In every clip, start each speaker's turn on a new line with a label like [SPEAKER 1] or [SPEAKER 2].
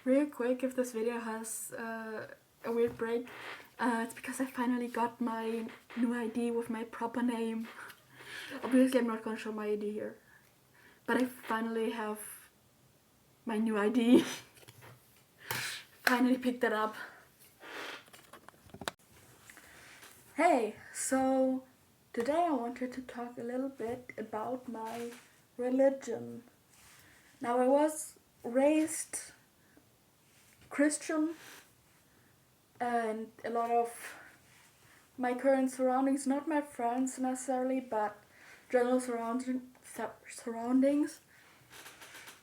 [SPEAKER 1] Real quick, if this video has a weird break, it's because I finally got my new ID with my proper name. Obviously, I'm not gonna show my ID here, but I finally have my new ID. Finally picked it up. Hey, so today I wanted to talk a little bit about my religion. Now, I was raised Christian, and a lot of my current surroundings, not my friends necessarily, but general surroundings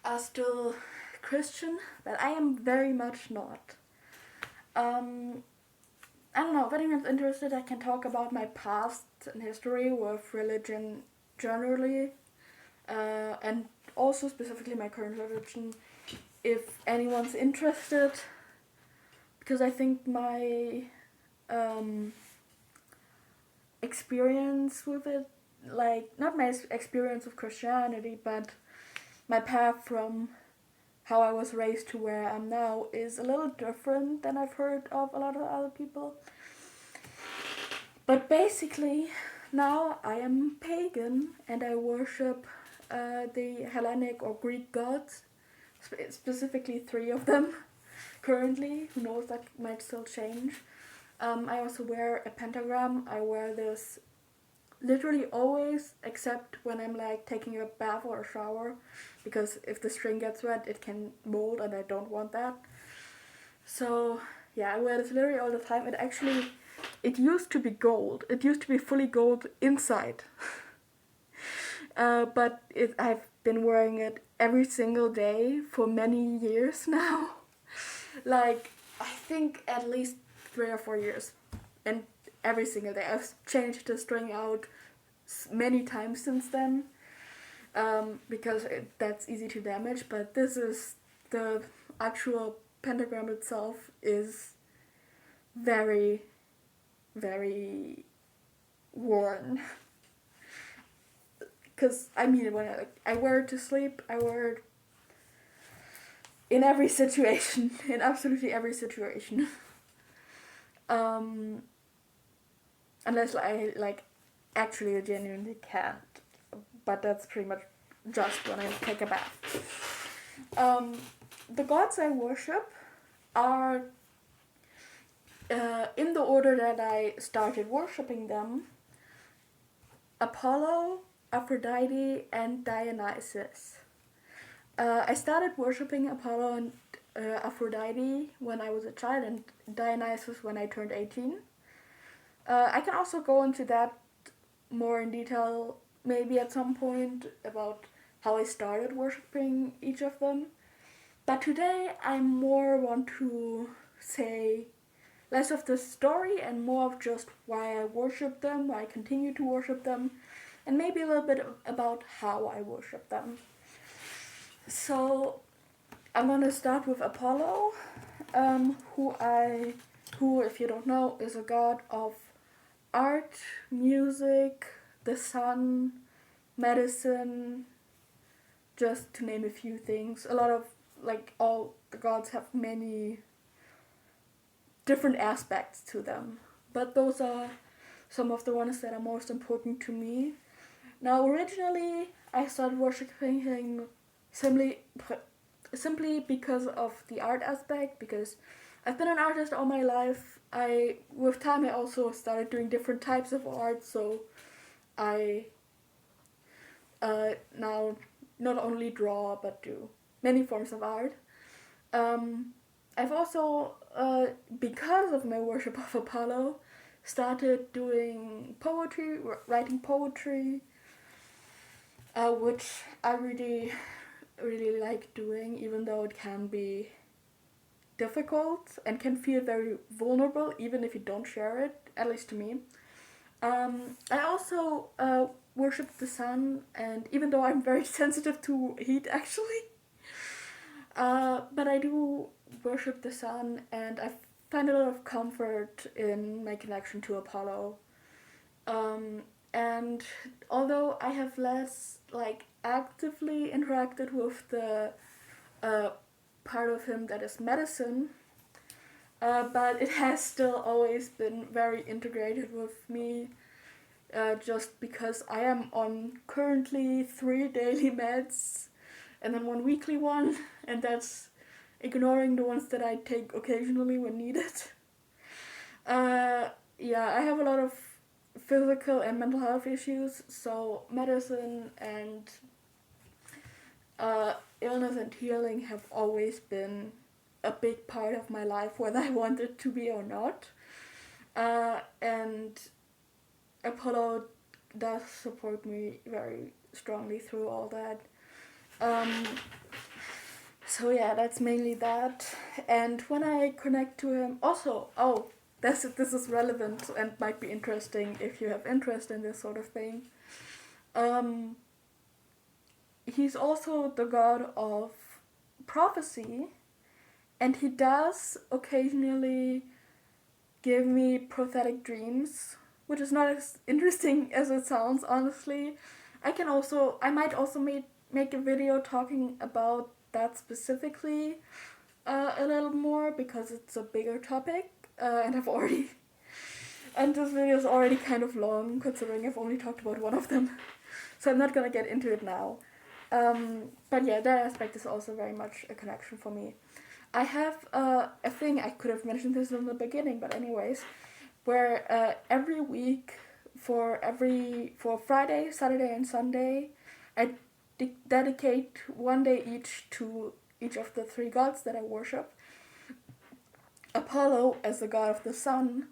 [SPEAKER 1] are still Christian, but I am very much not. I don't know, if anyone's interested, I can talk about my past and history with religion generally, and also specifically my current religion, if anyone's interested, because I think my experience with it, like, not my experience with Christianity, but my path from how I was raised to where I am now is a little different than I've heard of a lot of other people. But basically, now I am pagan and I worship the Hellenic or Greek gods, specifically 3 of them currently. Who knows, that might still change. I also wear a pentagram. I wear this literally always, except when I'm like taking a bath or a shower, because if the string gets wet it can mold and I don't want that. So yeah, I wear this literally all the time. It used to be gold. It used to be fully gold inside. But I've been wearing it every single day for many years now. Like, I think at least 3 or 4 years. And every single day. I've changed the string out many times since then, because that's easy to damage, but this is the actual pentagram itself is very, very worn. Because I mean, when I wear it to sleep, I wear it in every situation, in absolutely every situation. Unless I actually genuinely can't, but that's pretty much just when I take a bath. The gods I worship are in the order that I started worshipping them: Apollo, Aphrodite, and Dionysus. I started worshipping Apollo and Aphrodite when I was a child, and Dionysus when I turned 18. I can also go into that more in detail maybe at some point about how I started worshipping each of them. But today I more want to say less of the story and more of just why I worship them, why I continue to worship them, and maybe a little bit about how I worship them. So I'm going to start with Apollo, who, if you don't know, is a god of art, music, the sun, medicine, just to name a few things. A lot of, all the gods have many different aspects to them, but those are some of the ones that are most important to me. Now, originally, I started worshipping him simply because of the art aspect, because I've been an artist all my life. With time, I also started doing different types of art, so I now not only draw, but do many forms of art. I've also, because of my worship of Apollo, started doing poetry, writing poetry, which I really, really like doing, even though it can be difficult and can feel very vulnerable even if you don't share it, at least to me. I also worship the sun, and even though I'm very sensitive to heat actually, but I do worship the sun, and I find a lot of comfort in my connection to Apollo. And although I have less actively interacted with the part of him that is medicine, but it has still always been very integrated with me, just because I am on currently 3 daily meds and then 1 weekly one, and that's ignoring the ones that I take occasionally when needed. Yeah, I have a lot of physical and mental health issues, so medicine and illness and healing have always been a big part of my life, whether I want it to be or not. And Apollo does support me very strongly through all that. So yeah, that's mainly that. And when I connect to him, also, this is relevant and might be interesting if you have interest in this sort of thing. He's also the god of prophecy, and he does occasionally give me prophetic dreams, which is not as interesting as it sounds, honestly. I might also make a video talking about that specifically a little more, because it's a bigger topic, and and this video is already kind of long, considering I've only talked about one of them, so I'm not gonna get into it now. But yeah, that aspect is also very much a connection for me. I have a thing, I could have mentioned this in the beginning, but anyways, where every week for Friday, Saturday, and Sunday, I dedicate 1 day each to each of the 3 gods that I worship. Apollo, as the god of the sun,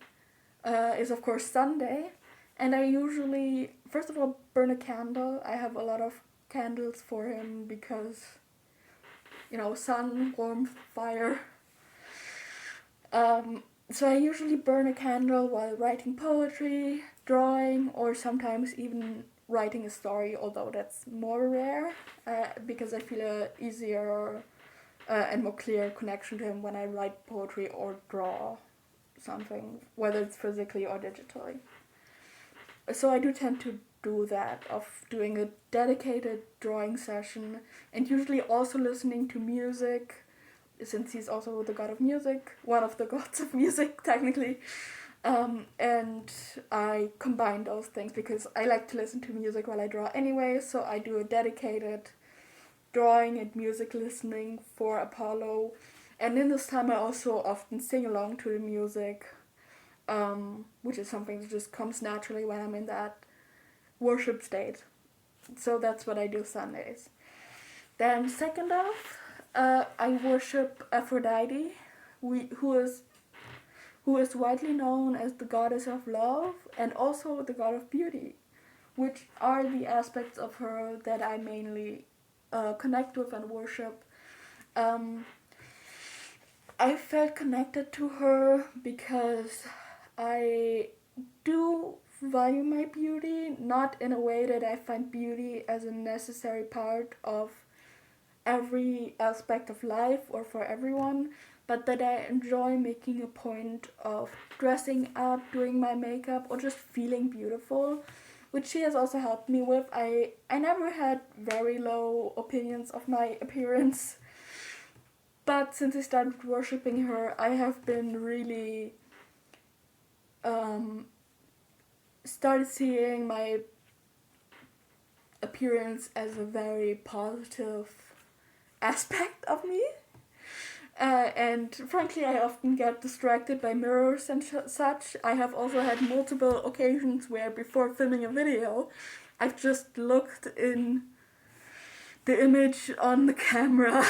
[SPEAKER 1] is of course Sunday, and I usually, first of all, burn a candle. I have a lot of candles for him because, sun, warmth, fire. So I usually burn a candle while writing poetry, drawing, or sometimes even writing a story, although that's more rare, because I feel a easier and more clear connection to him when I write poetry or draw something, whether it's physically or digitally. So I do tend to do that, of doing a dedicated drawing session, and usually also listening to music, since he's also the god of music, one of the gods of music, technically. And I combine those things because I like to listen to music while I draw anyway, so I do a dedicated drawing and music listening for Apollo. And in this time I also often sing along to the music, which is something that just comes naturally when I'm in that worship state. So that's what I do Sundays. Then second off, I worship Aphrodite, who is widely known as the goddess of love and also the god of beauty, which are the aspects of her that I mainly connect with and worship. I felt connected to her because I do value my beauty, not in a way that I find beauty as a necessary part of every aspect of life or for everyone, but that I enjoy making a point of dressing up, doing my makeup, or just feeling beautiful, which she has also helped me with. I never had very low opinions of my appearance, but since I started worshipping her, I have been really started seeing my appearance as a very positive aspect of me. And frankly, I often get distracted by mirrors and such. I have also had multiple occasions where before filming a video, I've just looked in the image on the camera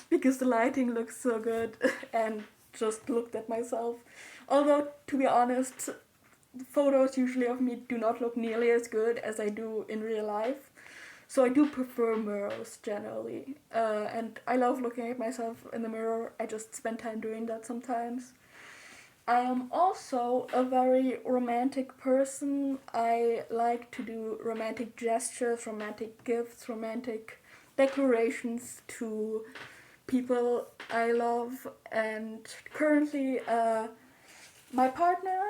[SPEAKER 1] because the lighting looks so good and just looked at myself. Although, to be honest, photos usually of me do not look nearly as good as I do in real life. So I do prefer mirrors generally, and I love looking at myself in the mirror. I just spend time doing that sometimes. I am also a very romantic person. I like to do romantic gestures, romantic gifts, romantic declarations to people I love, and currently my partner,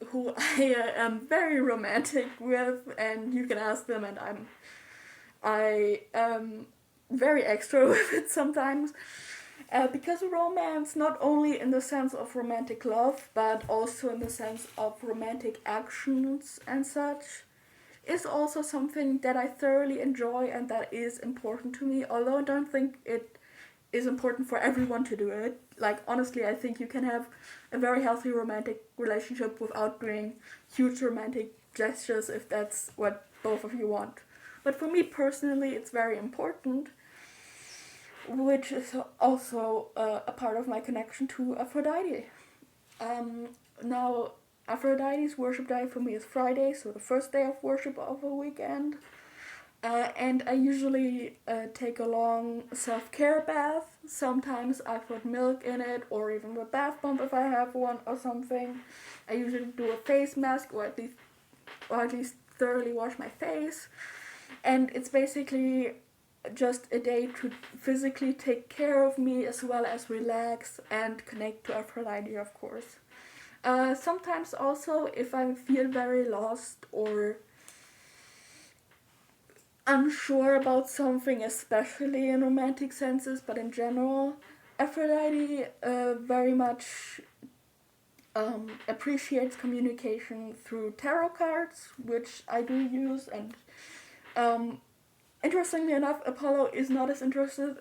[SPEAKER 1] who I am very romantic with, and you can ask them, and I very extra with it sometimes. Because romance, not only in the sense of romantic love, but also in the sense of romantic actions and such, is also something that I thoroughly enjoy and that is important to me, although I don't think it is important for everyone to do it. Like, honestly, I think you can have a very healthy romantic relationship without doing huge romantic gestures if that's what both of you want. But for me personally, it's very important, which is also a part of my connection to Aphrodite. Now, Aphrodite's worship day for me is Friday, so the first day of worship of a weekend. And I usually take a long self-care bath. Sometimes I put milk in it, or even a bath bomb if I have one or something. I usually do a face mask, or at least thoroughly wash my face. And it's basically just a day to physically take care of me as well as relax and connect to Aphrodite, of course. Sometimes also, if I feel very lost or unsure about something, especially in romantic senses, but in general, Aphrodite very much appreciates communication through tarot cards, which I do use, and interestingly enough, Apollo is not as interested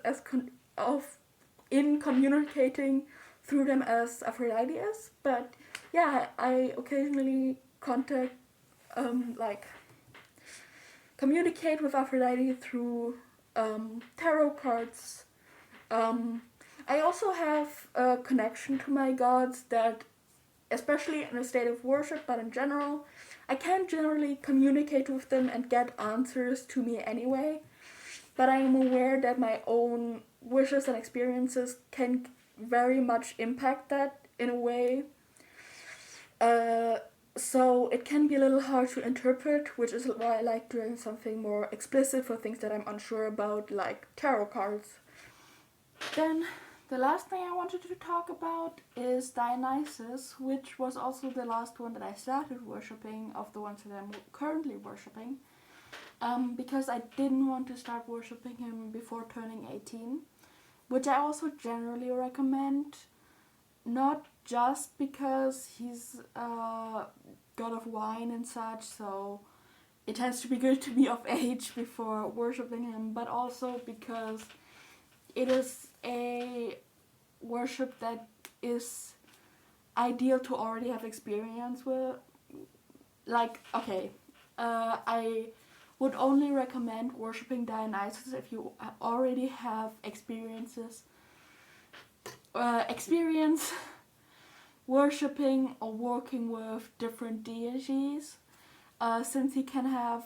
[SPEAKER 1] in communicating through them as Aphrodite is, but yeah, I occasionally communicate with Aphrodite through tarot cards. I also have a connection to my gods that, especially in a state of worship, but in general, I can't generally communicate with them and get answers to me anyway. But I am aware that my own wishes and experiences can very much impact that in a way. So it can be a little hard to interpret, which is why I like doing something more explicit for things that I'm unsure about, like tarot cards. Then the last thing I wanted to talk about is Dionysus, which was also the last one that I started worshipping of the ones that I'm currently worshipping. Because I didn't want to start worshipping him before turning 18, which I also generally recommend, not just because he's god of wine and such, so it has to be good to be of age before worshipping him, but also because it is a worship that is ideal to already have experience with. Like, okay, I would only recommend worshipping Dionysus if you already have experience worshipping or working with different deities, since he can have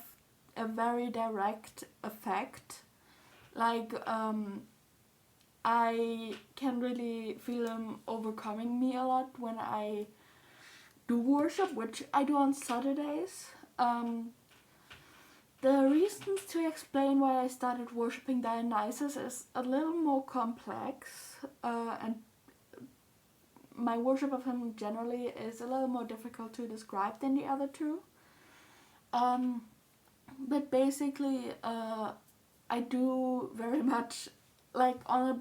[SPEAKER 1] a very direct effect. Like, I can really feel him overcoming me a lot when I do worship, which I do on Saturdays. The reasons to explain why I started worshipping Dionysus is a little more complex, and my worship of him generally is a little more difficult to describe than the other two. But basically, I do very much, like on a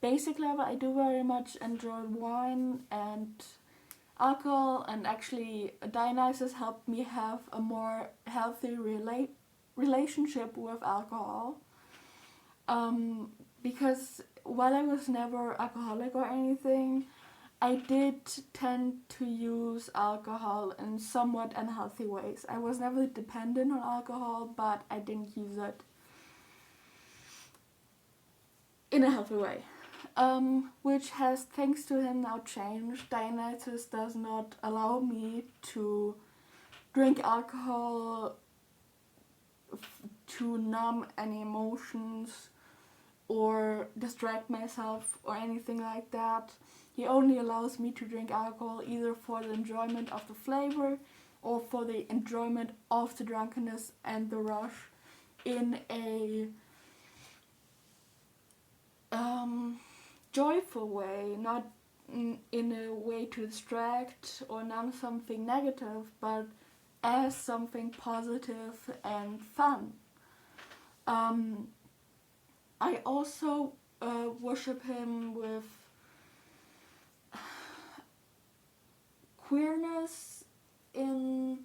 [SPEAKER 1] basic level, I do very much enjoy wine and alcohol, and actually Dionysus helped me have a more healthy relationship with alcohol. Because while I was never alcoholic or anything, I did tend to use alcohol in somewhat unhealthy ways. I was never dependent on alcohol, but I didn't use it in a healthy way. Which has, thanks to him, now changed. Dionysus does not allow me to drink alcohol to numb any emotions or distract myself or anything like that. He only allows me to drink alcohol either for the enjoyment of the flavor or for the enjoyment of the drunkenness and the rush in a joyful way, not in a way to distract or numb something negative, but as something positive and fun. I also worship him with queerness, in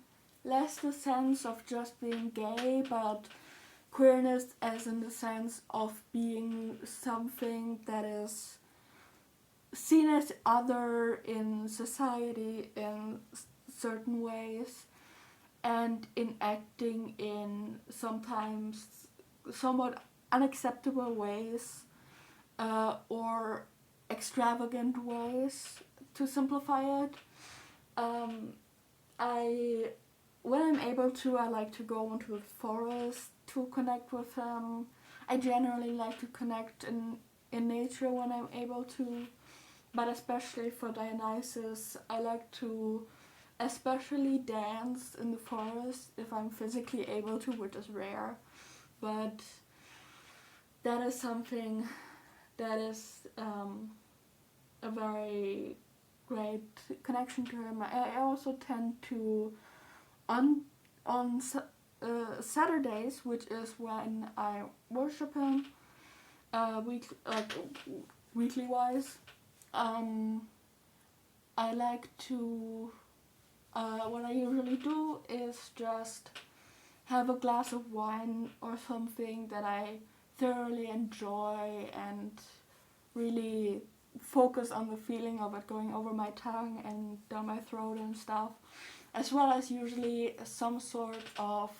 [SPEAKER 1] less the sense of just being gay, but queerness as in the sense of being something that is seen as other in society in certain ways, and in acting in sometimes somewhat unacceptable ways, or extravagant ways, to simplify it. Um, I When I'm able to, I like to go into the forest to connect with him. I generally like to connect in nature when I'm able to, but especially for Dionysus, I like to especially dance in the forest if I'm physically able to, which is rare. But that is something that is a very great connection to him. I also tend to on Saturdays, which is when I worship him, weekly wise. I like to. What I usually do is just have a glass of wine or something that I thoroughly enjoy and really focus on the feeling of it going over my tongue and down my throat and stuff, as well as usually some sort of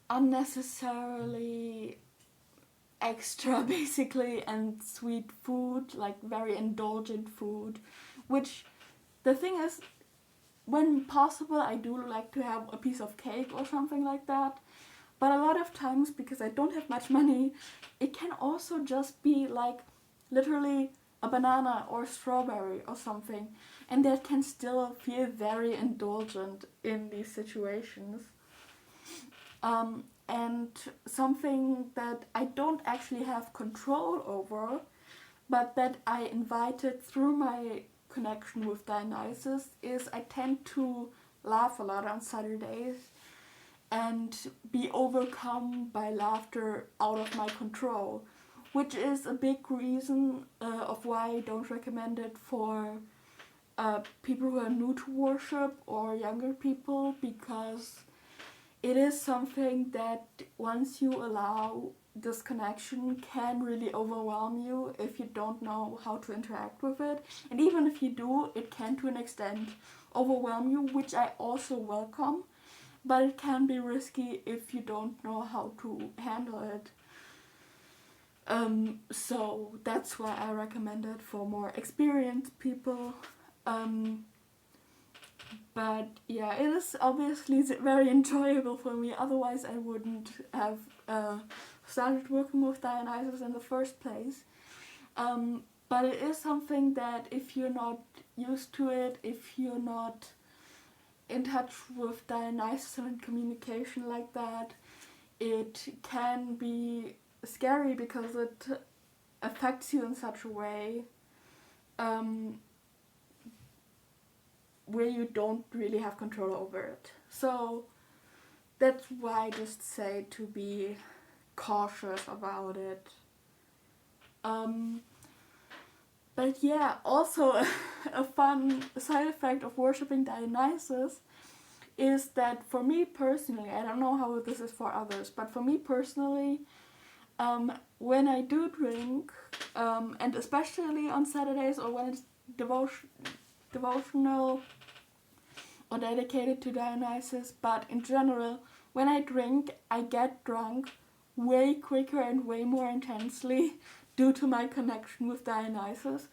[SPEAKER 1] unnecessarily extra basically and sweet food, like very indulgent food, which the thing is, when possible, I do like to have a piece of cake or something like that. But a lot of times, because I don't have much money, it can also just be like literally a banana or strawberry or something. And that can still feel very indulgent in these situations. And something that I don't actually have control over, but that I invited through my connection with Dionysus, is I tend to laugh a lot on Saturdays and be overcome by laughter out of my control, which is a big reason of why I don't recommend it for people who are new to worship or younger people, because it is something that once you allow this connection can really overwhelm you if you don't know how to interact with it. And even if you do, it can to an extent overwhelm you, which I also welcome, but it can be risky if you don't know how to handle it. So that's why I recommend it for more experienced people. But yeah, it is obviously very enjoyable for me, otherwise I wouldn't have started working with Dionysus in the first place. But it is something that if you're not used to it, if you're not in touch with Dionysus and in communication like that, it can be scary because it affects you in such a way where you don't really have control over it. So that's why I just say to be cautious about it. But yeah, also a fun side effect of worshipping Dionysus is that for me personally, I don't know how this is for others, but for me personally, when I do drink, and especially on Saturdays or when it's devotional or dedicated to Dionysus, but in general, when I drink, I get drunk way quicker and way more intensely due to my connection with Dionysus,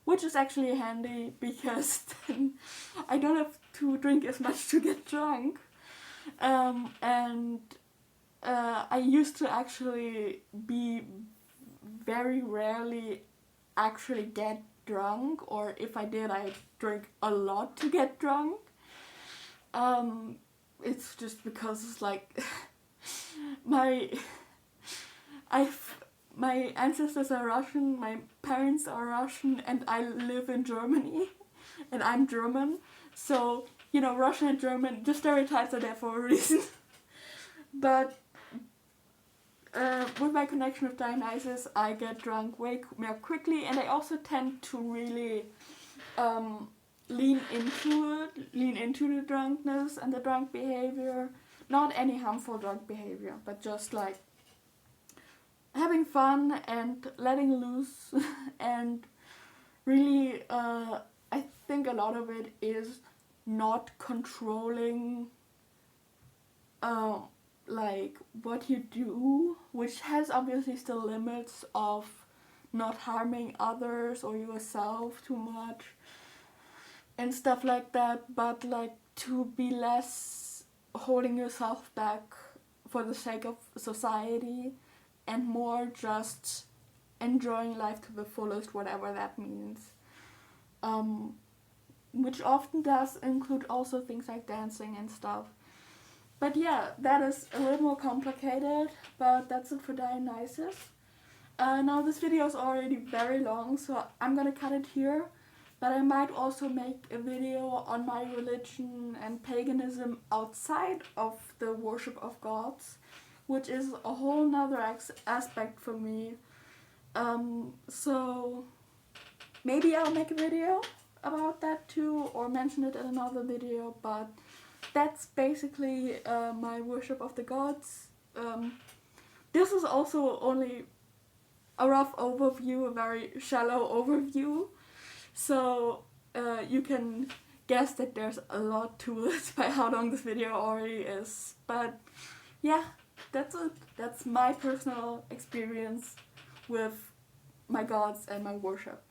[SPEAKER 1] which is actually handy because then I don't have to drink as much to get drunk. I used to actually be very rarely actually get drunk, or if I did, I drink a lot to get drunk. It's just because it's like my ancestors are Russian, my parents are Russian, and I live in Germany, and I'm German. So, Russian and German, the stereotypes are there for a reason. But with my connection with Dionysus, I get drunk way more quickly, and I also tend to really lean into the drunkenness and the drunk behavior. Not any harmful drunk behavior, but just like having fun and letting loose. And really, I think a lot of it is not controlling like what you do, which has obviously still limits of not harming others or yourself too much and stuff like that, but like to be less holding yourself back for the sake of society and more just enjoying life to the fullest, whatever that means. Which often does include also things like dancing and stuff. But yeah, that is a little more complicated, but that's it for Dionysus. Now this video is already very long, so I'm gonna cut it here. But I might also make a video on my religion and paganism outside of the worship of gods, which is a whole nother aspect for me. So maybe I'll make a video about that too, or mention it in another video, but that's basically my worship of the gods. This is also only a rough overview, a very shallow overview, so you can guess that there's a lot to it by how long this video already is. But yeah, that's it. That's my personal experience with my gods and my worship.